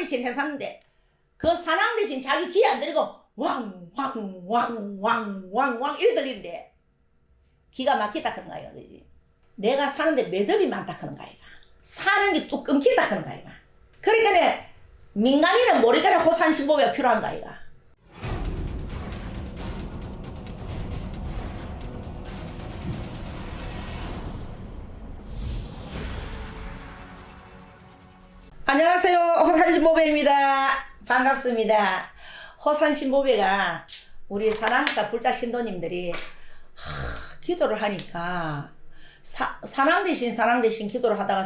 대신 해샀는데 그 사랑 대신 자기 귀에 안 들리고 왕왕왕왕왕왕 이래 들리는데 기가 막히다 그런 거야. 내가 사는데 매듭이 많다 그런 거야. 사는 게 또 끊기다 그런 거야. 그러니까 민간인은 모르겠네 호산신보배가 필요한 거야. 안녕하세요. 호산신보배입니다. 반갑습니다. 호산신보배가 우리 사랑사 불자 신도님들이 기도를 하니까 사랑 대신 기도를 하다가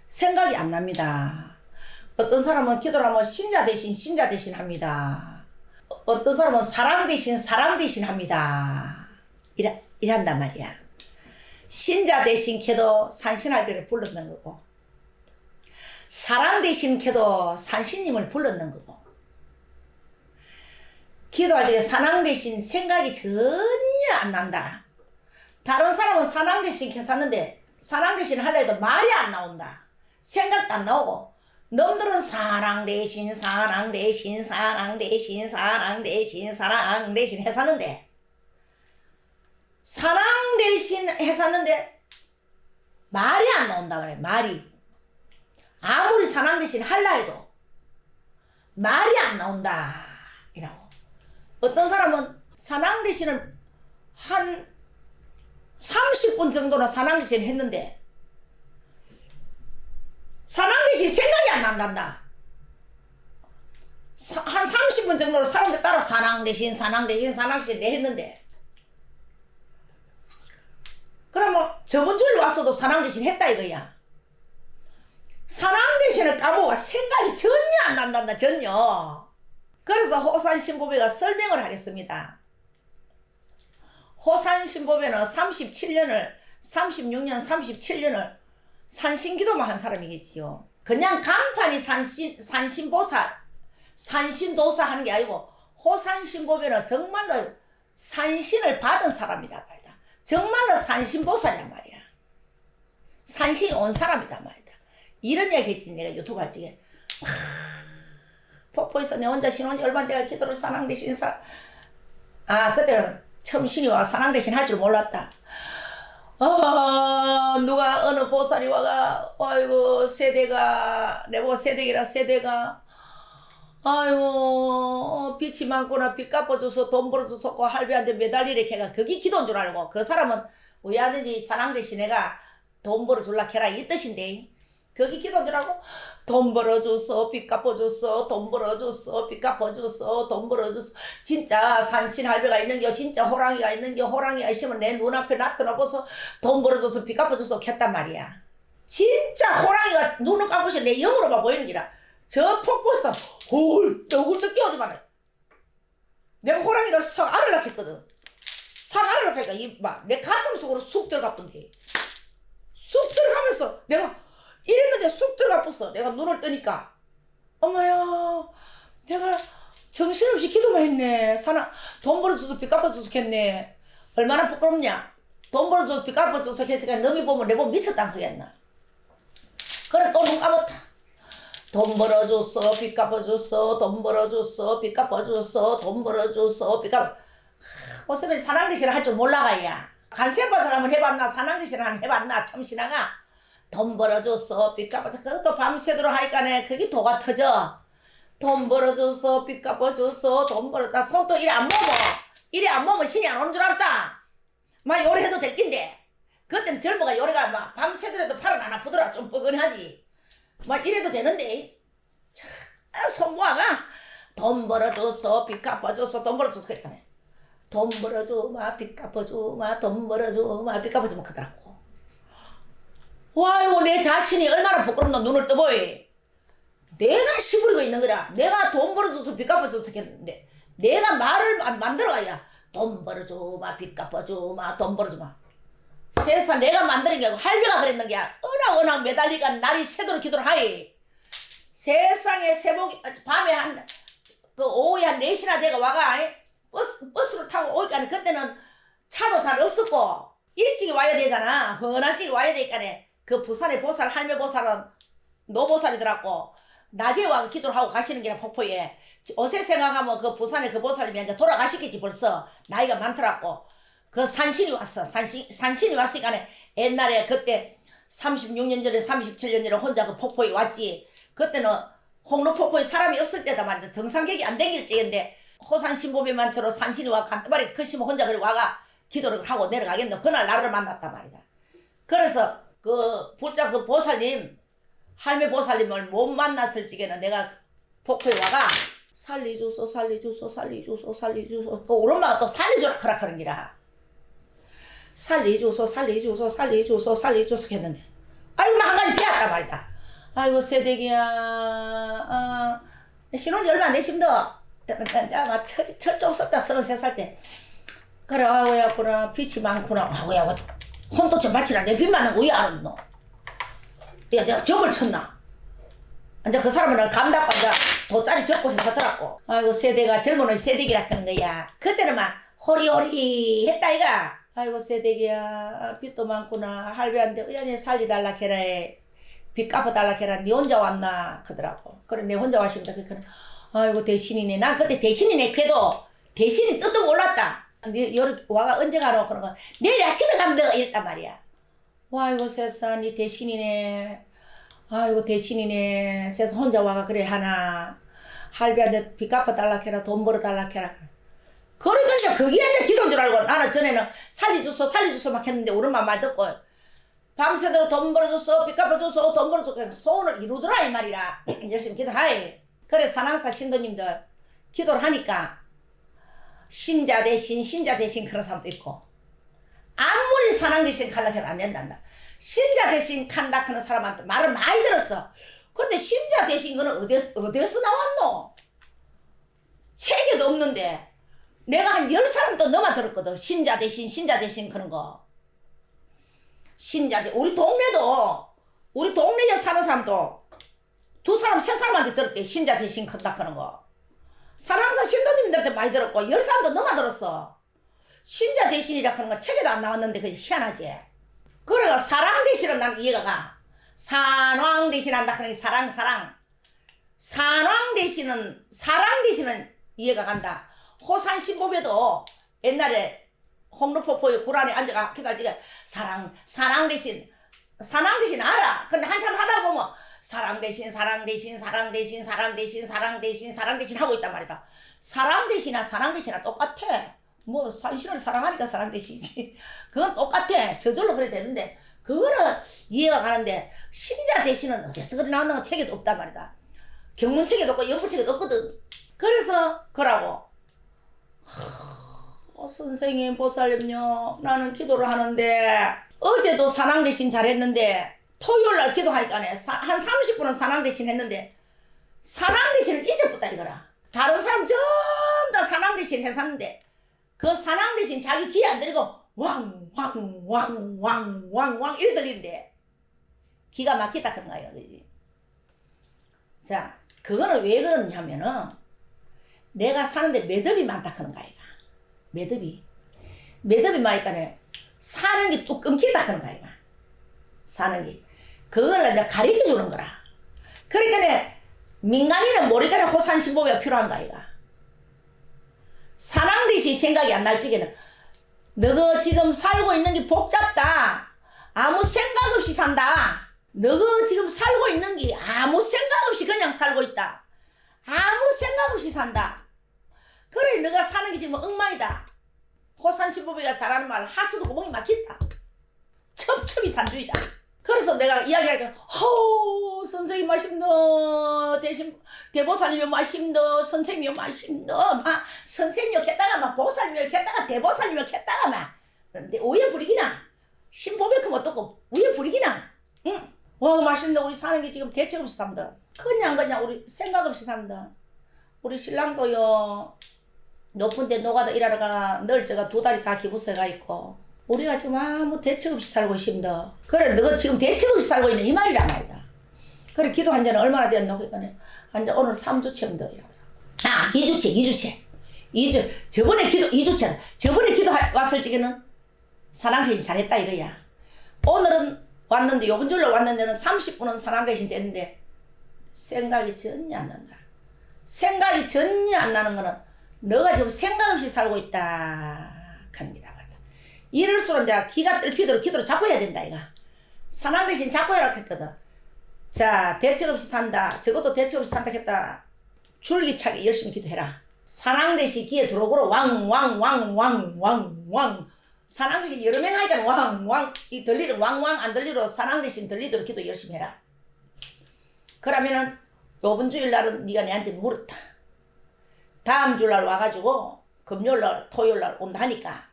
생각이 안 납니다. 어떤 사람은 기도를 하면 신자 대신 합니다. 어떤 사람은 사랑 대신 합니다. 이란단 말이야. 신자 대신 켜도 산신할배를 불렀는 거고 사랑 대신 켜도 산신님을 불렀는 거고 기도할 적에 사랑 대신 생각이 전혀 안 난다. 다른 사람은 사랑 대신 켜샀는데 사랑 대신 하려 해도 말이 안 나온다. 생각도 안 나오고 놈들은 사랑 대신 해샀는데 사랑 대신 해샀는데 말이 안 나온다 말이야. 말이 아무리 사랑 대신 할라 해도 말이 안 나온다 이라고. 어떤 사람은 사랑 대신을 한 30분 정도나 사랑 대신 했는데 사랑 대신 생각이 안 난단다. 한 30분 정도로 사람들 따라 사랑 대신 내 했는데 그러면 저번 주에 왔어도 사랑 대신 했다 이거야. 사랑 대신을 까먹어 생각이 전혀 안 난단다. 전혀. 그래서 호산신보배가 설명을 하겠습니다. 호산신보배는 36년 37년을 산신기도만 한 사람이겠지요. 그냥 간판이 산신도사 하는 게 아니고 호산신보배는 정말로 산신을 받은 사람이란 말이다. 정말로 산신보살이란 말이야. 산신이 온 사람이란 말이다. 이런 이야기 했지 내가 유튜브 할 적에. 폭포에서 내 혼자 신혼 지 얼마 내가 기도를 사랑 대신 그때는 처음 신이 와 사랑 대신 할 줄 몰랐다. 누가 어느 보살이 와가 아이고 세대가 내보고 세대가 아이고 빛이 많구나 빛 갚아줘서 돈 벌어줘서 그 할배한테 매달리래 걔가 그게 기도인 줄 알고 그 사람은 우리 아들이 사랑 대신 내가 돈 벌어줄라 걔라 이 뜻인데 거기 기도인 줄 알고 돈 벌어줘서 빚 갚아줘서 돈 벌어줘서 빚 갚아줘서 돈 벌어줘서 진짜 산신 할배가 있는겨 진짜 호랑이가 있는겨 호랑이가 있으면 내 눈앞에 나타나보소 돈 벌어줘서 빚 갚아줘서 켰단 말이야. 진짜 호랑이가 눈을 감고서 내 영으로만 보이는 기라 저 폭포에서 홀떡홀떡 뛰어오지만 내가 호랑이를 싹 알으려고 했거든. 싹 알으려고 하니까 내 가슴 속으로 쑥 들어갔던데 쑥 들어가면서 내가 이랬는데 쑥 들어가 버렸어. 내가 눈을 뜨니까 엄마야 내가 정신없이 기도만 했네. 돈 벌어줘서 빚 갚아줘서 했네. 얼마나 부끄럽냐. 돈 벌어줘서 빚 갚아줘서 했으니까 너미 보면 내 보면 미쳤다 하겠나. 그래 또 눈 감았다. 돈 벌어줬어 빚 갚아줬어 돈 벌어줬어 빚 갚아줬어 돈 벌어줬어 빚 갚아. 어차피 사랑 대신을 할 줄 몰라가야. 간세바 사람은 해봤나 사랑 대신을 해봤나 참 신앙아. 돈 벌어줬어 빚 갚아줘. 그것도 밤새도록 하니까네 그게 도가 터져. 돈 벌어줘서 빚 갚아줘서 돈 벌었다. 손도 이래 안 먹으면 신이 안 오는 줄 알았다. 막 요리 해도 될 낀데 그때는 젊어가 요리가 막 밤새도록 팔은 안 아프더라. 좀 뻐근하지. 막 이래도 되는데 손 모아가 돈 벌어줘서 빚 갚아줘서 돈 벌어줘서 그랬다네. 돈 벌어줘마 빚 갚아줘마 돈 벌어줘마 빚 갚아줘마 그러더라고. 와이고 내 자신이 얼마나 부끄럽나 눈을 떠보이. 내가 시부리고 있는 거라. 내가 돈 벌어줘서 빚 갚아줘서 했는데 내가 말을 만들어가야 돈 벌어줘마 빚 갚아줘마 돈 벌어줘마. 세상 내가 만드는 게 아니고 할배가 그랬는 게 워낙 매달리가 날이 새도록 기도를 하이. 세상에 새벽 밤에 오후에 한 4시나 돼가 와가 버스를 타고 오니까 그때는 차도 잘 없었고 일찍 와야 되잖아. 헌할찍 와야 되니까 그 부산의 보살 할매 보살은 노보살이더라고. 낮에 와 기도를 하고 가시는 게라 폭포에. 어세 생각하면 그 부산에 그 보살님이 이제 돌아가시겠지 벌써. 나이가 많더라고. 그 산신이 왔어. 산신이 왔으니까 옛날에 그때 36년 전에 37년 전에 혼자 그 폭포에 왔지. 그때는 홍로폭포에 사람이 없을 때다 말이야. 등산객이 안 댕길 때인데 호산 신보배만 들어 산신이 와 간다발이 크시면 혼자 그리 와가 기도를 하고 내려가겠노. 그날 나를 만났단 말이다. 그래서 그 불자 그 보살님 할매 보살님을 못 만났을 적에는 내가 폭포에 와가 살리주소 살리주소 살리주소 살리주소 또 오른마가 또 살리주라 그라 그런 기라. 살리주소 살리주소 살리주소 살리주소 했는데 아이고 막 한 가지 배웠단 말이다. 아이고 새댁이야 신혼지 얼마 안 되심더 철좀 썼다 33살 때 그래 아이고야구나 빛이 많구나 아이고야 혼도체 마치라 내 빛 맞는 거 왜 알았노. 내가 점을 쳤나 이제 그 사람은 감답고 이제 돗자리 접고 해서더라고. 아이고 새댁아 젊은 새댁이라 하는 거야. 그때는 막 호리호리 했다 이가. 아이고 새댁이야 빚도 많구나 할배한테 의안에 살리달라 해라 빚 갚아달라 해라 니 혼자 왔나 그러더라고. 그래 내 혼자 왔습니다. 그래 아이고 대신이네. 난 그때 대신이네 그래도 대신이 뜻도 몰랐다. 니 여기 와가 언제 가노 그런 거 내일 아침에 가면 돼 이랬단 말이야. 와 아이고 세상 니 대신이네. 아이고 대신이네. 세상 혼자 와가 그래 하나 할배한테 빚 갚아달라 해라 돈 벌어달라 해라. 그러니까 이제 그게 이제 기도인 줄 알고 나는 전에는 살리주소 막 했는데 오랜만 말 듣고 밤새도록 돈 벌어줬어 빚 갚아줬어 돈 벌어줬어 소원을 이루더라 이 말이라 열심히 기도하이. 그래 산왕사 신도님들 기도를 하니까 신자 대신 그런 사람도 있고 아무리 산왕 대신 칼락해도 안 된단다. 신자 대신 칸다 하는 사람한테 말을 많이 들었어. 근데 신자 대신 거는 어디에서 나왔노? 책에도 없는데 내가 한 10사람도 넘어 들었거든. 신자 대신 그런 거. 우리 동네에 사는 사람도 2사람 3사람한테 들었대. 신자 대신 큰다 그런 거. 산왕사 신도님들한테 많이 들었고 10사람도 넘어 들었어. 신자 대신이라 하는 거 책에도 안 나왔는데 그게 희한하지. 그래가 사랑 대신은 난 이해가 가. 산왕 대신한다 하는 게 사랑. 산왕 대신은 사랑 대신은 이해가 간다. 호산 신보배도 옛날에 홍로폭포에 고란에 앉아가 기도할 적에 사랑 대신 알아. 근데 한참 하다 보면 사랑 대신 하고 있단 말이다. 사랑 대신이나 똑같아. 뭐 산신을 사랑하니까 사랑 대신이지. 그건 똑같아. 저절로 그래 되는데 그거는 이해가 가는데 신자 대신은 어디서 그래 나왔는 거 책에도 없단 말이다. 경문책에도 없고 연불책에도 없거든. 그래서 그러고 선생님 보살님요 나는 기도를 하는데 어제도 산왕 대신 잘했는데 토요일날 기도하니까 한 30분은 산왕 대신 했는데 산왕 대신을 잊어버렸다 이거라. 다른 사람 전부 다 산왕 대신 했었는데 그 산왕 대신 자기 귀에 안 들리고 왕 이래 들리는데 기가 막히다 그런 거야. 자 그거는 왜 그러냐면은 내가 사는데 매듭이 많다 그런 거야. 매듭이 많으니까 사는 게 또 끊기다 그런 거야. 사는 게 그걸 이제 가르쳐 주는 거라. 그러니까 민간인은 모르니까 호산신보배가 필요한 거야. 산왕듯이 생각이 안 날 적에는 너가 지금 살고 있는 게 복잡다. 아무 생각 없이 산다. 너가 지금 살고 있는 게 아무 생각 없이 그냥 살고 있다. 아무 생각 없이 산다. 그래 너가 사는 게 지금 엉망이다. 호산신보배가 잘하는 말 하수도 구멍이 막힌다. 첩첩이 산주이다. 그래서 내가 이야기하니까 선생님 맛있노 대보살님이 맛있노 선생님이 맛있노 선생님이 했다가 막 보살님이 했다가 대보살님이 했다가 막 근데 오해 부리기나 신보배 크면 어떻고 오해 부리기나 응? 와 맛있노 우리 사는 게 지금 대책 없이 삽니다. 그냥 우리 생각 없이 삽니다. 우리 신랑도요 높은 데 노가다 일하러 가 널저가 2다리 다 기부서가 있고 우리가 지금 아무 대책 없이 살고 있습니다. 그래 너가 지금 대책 없이 살고 있는 이 말이란 말이다. 그래 기도한 지는 얼마나 되었노? 그러니까 이제 오늘 3주째면 더 이러더라고. 2주째. 저번에 기도 2주째. 저번에 기도 왔을 적에는 산왕대신 잘했다 이거야. 오늘은 왔는데 요번 주로 왔는데는 30분은 산왕대신 됐는데 생각이 전혀 안 난다. 생각이 전혀 안 나는 거는 너가 지금 생각 없이 살고 있다 합니다. 이럴수록 이제 기가 뜰피도록 기도를 자꾸 해야 된다 이가. 산왕 대신 자꾸 해라 했거든. 자, 대책 없이 산다. 저것도 대책 없이 산다 했다. 줄기차게 열심히 기도해라. 산왕 대신 기에 들어오고 왕. 산왕 대신 여러 명 하니까 왕. 이 들리는 왕 안 들리도록 산왕 대신 들리도록 기도 열심히 해라. 그러면은 요번 주일날은 네가 내한테 물었다. 다음 주일날 와가지고 금요일날 토요일날 온다 하니까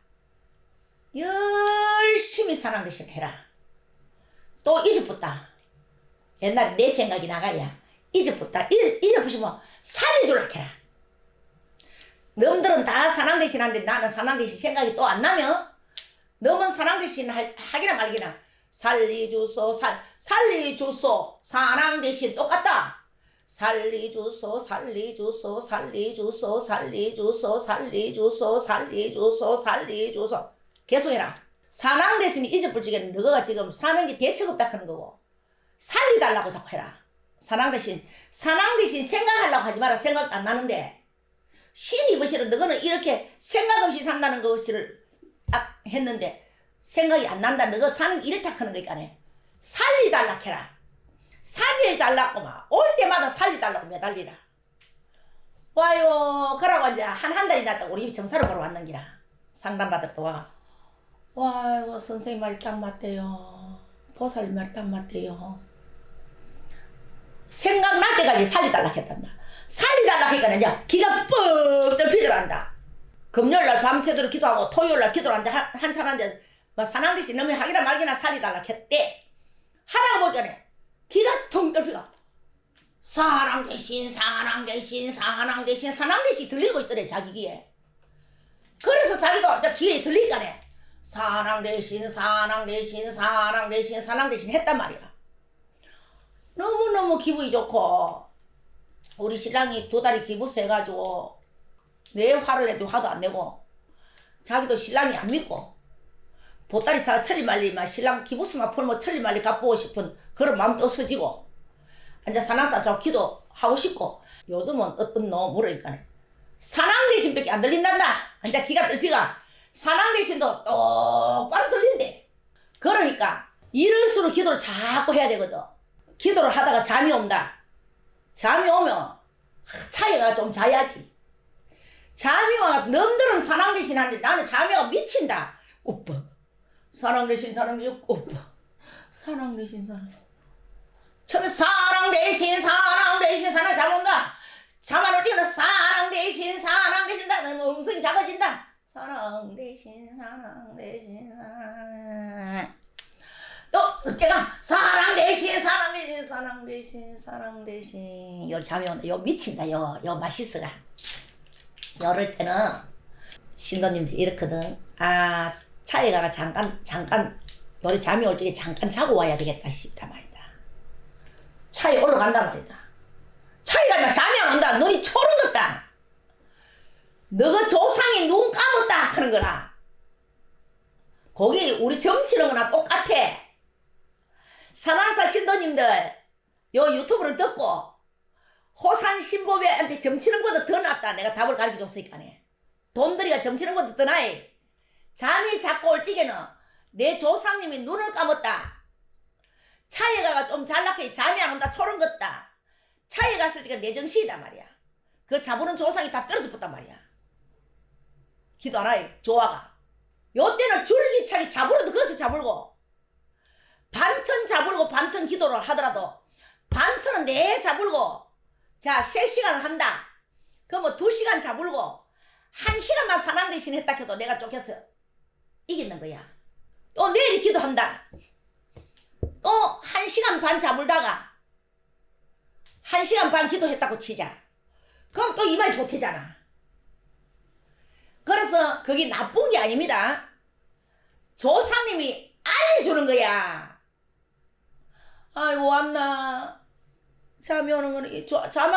열심히 산왕 대신 해라. 또 잊어붙다. 옛날에 내 생각이 나가야 잊어붙다. 잊어붙으면 살려줄라 해라. 너희들은 다 산왕 대신 하는데 나는 산왕 대신 생각이 또 안 나면 너는 산왕 대신 하기나 말기나 살리주소 산왕 대신 똑같다. 살리주소 계속해라. 산왕 대신이 잊어버리기에는 너가 지금 사는 게 대책 없다 하는 거고 살리달라고 자꾸 해라. 산왕 대신 생각하려고 하지 마라. 생각도 안 나는데 신이 버시는 너는 이렇게 생각 없이 산다는 것을 딱 했는데 생각이 안 난다. 너가 사는 게 이렇다 하는 거니까 살리달라 해라. 살리달라고 막 올 때마다 살리달라고 매달리라. 와요. 그러고 이제 한 달이 났다고 우리 집 정사를 보러 왔는기라. 상담받을 때 와요. 선생님 말이 딱 맞대요. 보살님 말이 딱 맞대요. 생각날 때까지 살리달라 했단다. 살리달라 하니까 이제 기가 뻑 떨피더란다. 금요일날 밤새도록 기도하고 토요일날 기도를 이제 한참 한데 산왕 대신 너무 하기나 말기나 살리달라 했대. 하다가 보자네 기가 텅 떨피가 산왕 대신 들리고 있더래 자기 귀에. 그래서 자기도 이제 귀에 들리니까네 산왕 대신 했단 말이야. 너무너무 기분이 좋고 우리 신랑이 2달이 기부스 해가지고 내 화를 내도 화도 안 내고 자기도 신랑이 안 믿고 보따리 사 천리말리 신랑 기부스만 풀면 천리말리 갚고 싶은 그런 마음도 없어지고 이제 산왕사 저 기도하고 싶고 요즘은 어떤 놈 물으니까 산왕 대신밖에 안 들린단다. 이제 기가 뜰피가 산왕 대신도 똑바로 들린대. 그러니까 이럴수록 기도를 자꾸 해야 되거든. 기도를 하다가 잠이 온다. 잠이 오면 차이가 좀 자야지. 잠이 와 넘들은 산왕 대신 하는데 나는 잠이 와 미친다. 오빠 산왕 대신 오빠 산왕 대신 처음에 산왕 대신 잠 온다. 잠 안 오지는 산왕 대신 나는 음성이 작아진다. 산왕 대신 또 늦게가 산왕 대신 요 잠이 온다. 요 미친다. 요 맛있어가. 요럴 때는 신도님들이 이렇거든. 아 차이가 잠깐 요리 잠이 올 적에 잠깐 자고 와야 되겠다 싶다 말이다. 차에 올라간다 말이다. 차이가 잠이 안 온다. 눈이 초롱졌다. 너가 조상이 눈 감았다 하는 거라. 거기 우리 점치는 거나 똑같아. 산왕사 신도님들 요 유튜브를 듣고 호산 신보배한테 점치는 것보다 더 낫다. 내가 답을 가르쳐줬으니까네. 돈들이가 점치는 것보다 더 나이. 잠이 자꾸 올 적에는 내 조상님이 눈을 감았다. 차에 가가 좀 잘나게 잠이 안 온다. 초롱 걷다. 차에 갔을 적에 내 정신이다 말이야. 그 잡으는 조상이 다 떨어져 붙단 말이야. 기도 안 하이. 조화가. 요때는 줄기차게 잡으러도 거기서 잡을고 반턴 잡을고 반턴 기도를 하더라도 반턴은 내 잡을고 자 3시간을 한다. 그럼 2시간 잡을고 1시간만 산왕 대신 했다 해도 내가 쫓겨서 이기는 거야. 또 내일 기도한다. 또 1시간 반 잡을다가 1시간 반 기도했다고 치자. 그럼 또 이 말 좋대잖아. 그래서 그게 나쁜 게 아닙니다. 조상님이 알려주는 거야. 아이고 왔나. 잠이 오는 거는 잠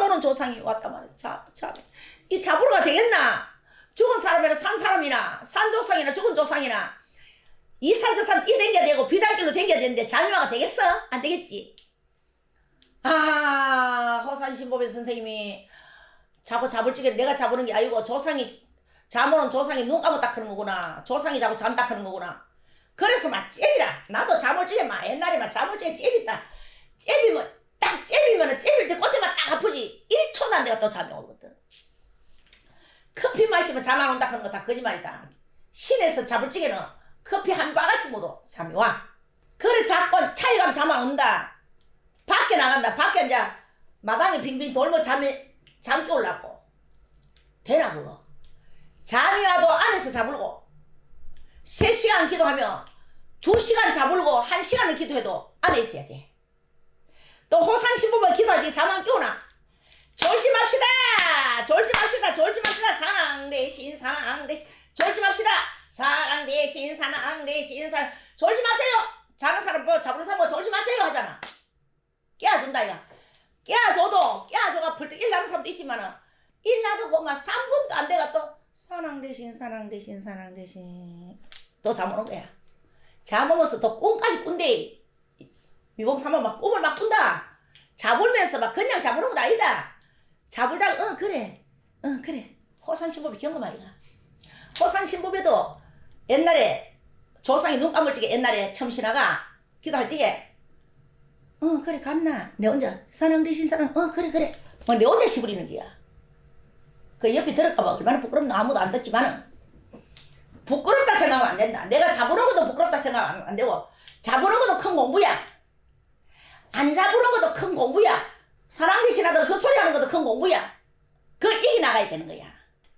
오는 조상이 왔단 말이야. 이 잡으러가 되겠나? 죽은 사람이나 산 사람이나 산 조상이나 죽은 조상이나 이 산 저 산 뛰어댕겨야 되고 비단길로 댕겨야 되는데 잠이 와가 되겠어? 안 되겠지. 아, 허산신보배 선생님이 자꾸 잡을찌개 내가 잡으는 게 아니고 조상이 잠오는 조상이 눈 감았다 하는 거구나. 조상이 자꾸 잔다 하는 거구나. 그래서 막 잽이라. 나도 잠올찌개 막 옛날에 막 잠올찌개 잽있다. 잽이면 딱 잽이면은 잽일 때 겉에만 딱 아프지. 1초도 안 돼가 또 잠이 오거든. 커피 마시면 잠 안 온다 하는 거 다 거짓말이다. 시내에서 잡을찌개는 커피 한 바가지 못도 잠이 와. 그래 자꾸 차에 가면 잠 안 온다. 밖에 나간다. 밖에 이제 마당에 빙빙 돌면 잠 깨울라고. 되나 그거? 잠이 와도 안에서 자불고 3시간 기도하면 2시간 자불고 1시간을 기도해도 안에 있어야 돼. 또 호산신부만 기도할 때 잠 안 깨우나? 졸지 맙시다. 졸지 맙시다. 졸지 맙시다. 사랑 대신 사랑 대 졸지 맙시다. 사랑 대신 사랑 대신 사랑 졸지 마세요. 자는 사람 뭐 자부는 사람 뭐 졸지 마세요 하잖아. 깨워준다 야. 깨워줘도 깨워줘가 벌떡 일 나는 사람도 있지만은 일 나도 그만 3분도 안 돼가 또 사랑 대신 사랑 대신 사랑 대신 또 잠 오는 거야. 잠 오면서 또 꿈까지 꾼대. 미봉삼아 막 꿈을 막 꾼다. 자불면서 막 그냥 자부는 것도 아니다. 자불다가 그래 그래 호산신법이 경험 아이가. 호산신법에도 옛날에 조상이 눈 감을 적에 옛날에 첨신아가 기도할 적에 그래 갔나 내 혼자 사랑 대신 사랑 그래 뭐 내 혼자 시부리는 거야. 그 옆에 들을까봐 얼마나 부끄럽나. 아무도 안 듣지만은 부끄럽다 생각하면 안 된다. 내가 잡으는 것도 부끄럽다 생각하면 안 되고 잡으는 것도 큰 공부야. 안 잡으는 것도 큰 공부야. 사랑 대신하던 그 소리 하는 것도 큰 공부야. 그 이기 나가야 되는 거야.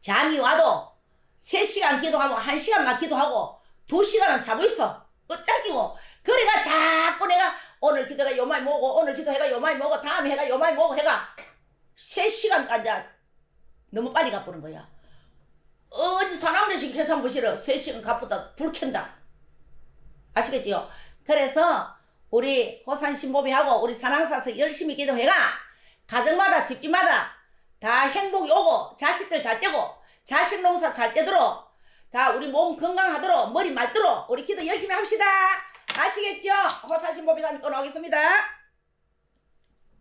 잠이 와도 3시간 기도하면 1시간만 기도하고 2시간은 자고 있어. 짧기고 그래가 자꾸 내가 오늘 기도가 요말 모으고 오늘 기도해가 요말 모으고 다음 해가 요말 모으고 해가 3시간까지 너무 빨리 가보는 거야. 언제 사랑대신 계산 보시러 3시간 가보다 불 켠다. 아시겠지요? 그래서 우리 호산신보배하고 우리 산왕사서 열심히 기도해가 가정마다 집집마다 다 행복이 오고 자식들 잘 되고 자식 농사 잘 되도록 다 우리 몸 건강하도록 머리 맑도록 우리 기도 열심히 합시다. 아시겠죠? 호산신보배 다음에 또 나오겠습니다.